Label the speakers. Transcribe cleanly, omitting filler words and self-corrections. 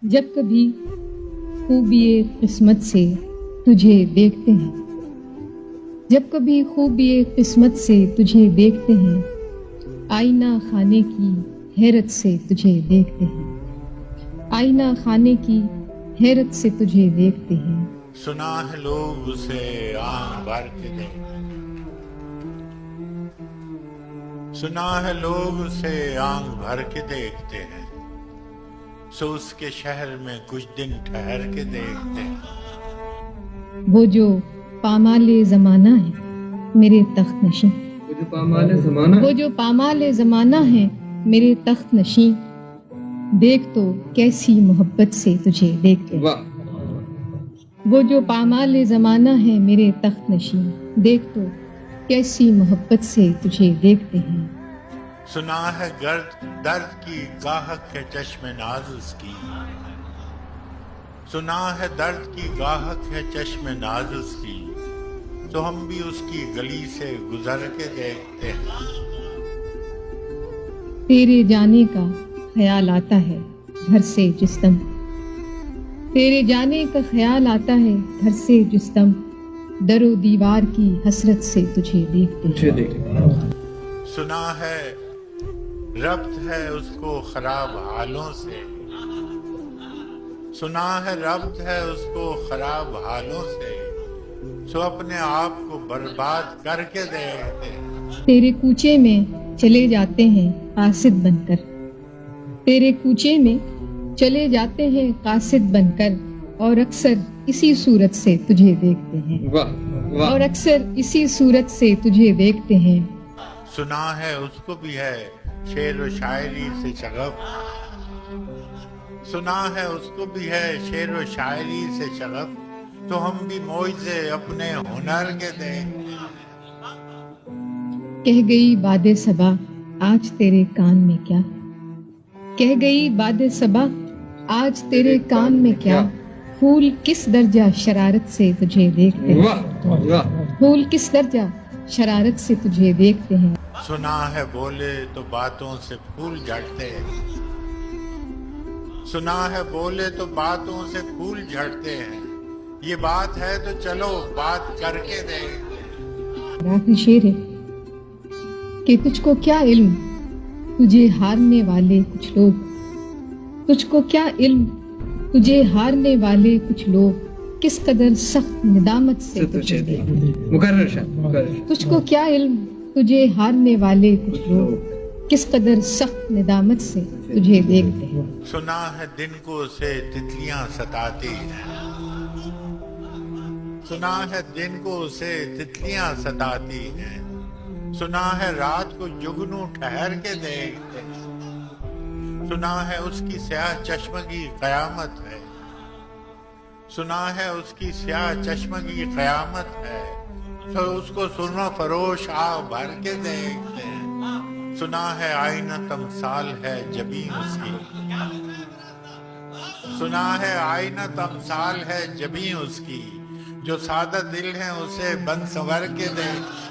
Speaker 1: جب کبھی خوبی قسمت سے تجھے دیکھتے ہیں، جب کبھی خوبی قسمت سے تجھے دیکھتے ہیں، آئینہ خانے کی حیرت سے تجھے دیکھتے ہیں، آئینہ خانے کی حیرت سے تجھے دیکھتے ہیں۔
Speaker 2: سنا ہے لوگ اسے آنکھ بھر کے دیکھتے، سنا ہے لوگ اسے آنکھ بھر کے دیکھتے ہیں، سو اس کے شہر میں کچھ دن ٹھہر کے دیکھتے ہیں۔
Speaker 1: وہ جو پامال زمانہ ہے میرے تخت نشین،
Speaker 3: وہ جو پامال زمانہ
Speaker 1: وہ جو پامال زمانہ ہے میرے تخت نشین، دیکھ تو کیسی محبت سے تجھے دیکھتے ہیں۔
Speaker 3: واہ
Speaker 1: وہ جو پامال زمانہ ہے میرے تخت نشین، دیکھ تو کیسی محبت سے تجھے دیکھتے ہیں۔
Speaker 2: سنا ہے درد کی گاہک ہے چشم ناز اس کی، سنا ہے درد کی گاہک ہے چشم ناز اس کی، تو ہم بھی اس کی گلی سے گزر کے دیکھتے ہیں۔
Speaker 1: تیرے جانے کا خیال آتا ہے گھر سے جس دم، تیرے جانے کا خیال آتا ہے گھر سے جس دم، در و دیوار کی حسرت سے تجھے دیکھتے ہیں۔
Speaker 2: سنا ہے ربط ہے اس کو خراب حالوں سے، سنا ہے ربط ہے اس کو خراب حالوں سے، سو اپنے آپ کو برباد کر کے دیکھتے ہیں۔
Speaker 1: تیرے کوچے میں چلے جاتے ہیں قاصد بن کر، تیرے کوچے میں چلے جاتے ہیں قاصد بن کر، اور اکثر اسی صورت سے تجھے دیکھتے ہیں،
Speaker 3: واہ واہ
Speaker 1: اور اکثر اسی صورت سے تجھے دیکھتے ہیں۔
Speaker 2: سنا ہے اس کو بھی ہے شعر و شاعری سے شغف، سنا ہے اس کو بھی ہے شعر و شاعری سے شغف، تو ہم بھی معجزے اپنے ہنر کے دیکھتے ہیں۔
Speaker 1: کہہ گئی باد صبا آج تیرے کان میں کیا، کہہ گئی باد صبا آج تیرے کان میں کیا، پھول کس درجہ شرارت سے تجھے دیکھتے ہیں،
Speaker 3: واہ واہ
Speaker 1: پھول کس درجہ شرارت سے تجھے دیکھتے ہیں۔
Speaker 2: سنا ہے بولے تو باتوں سے پھول جھڑتے، سنا ہے بولے تو باتوں سے پھول جھڑتے ہیں، یہ بات ہے تو چلو بات کر کے دیکھتے ہیں۔
Speaker 1: آخری شعر ہے کہ تجھ کو کیا علم تجھے ہارنے والے کچھ لوگ، تجھ کو کیا علم تجھے ہارنے والے کچھ لوگ، کس قدر سخت ندامت سے تجھے دیکھتے ہیں۔
Speaker 3: مقرر شاہ مقرر
Speaker 1: تجھ کو کیا علم تجھے ہارنے والے کچھ لوگ، کس قدر سخت ندامت سے تجھے دیکھتے ہیں۔
Speaker 2: سنا ہے دن کو سے تتلیاں ستاتی ہیں، سنا ہے دن کو سے تتلیاں ستاتی ہیں، سنا ہے رات کو جگنو ٹھہر کے دیکھتے ہیں، سنا ہے اس کی سیاہ چشمگی قیامت ہے، سنا ہے اس کی سیاہ چشمگی قیامت ہے، تو اس کو سرما فروش آ بھر کے دیکھتے ہیں، سنا ہے آئینہ تمثال ہے جبیں اس کی، سنا ہے آئینہ تمثال ہے جبیں اس کی، جو سادہ دل ہیں اسے بن سنور کے دیکھتے ہیں۔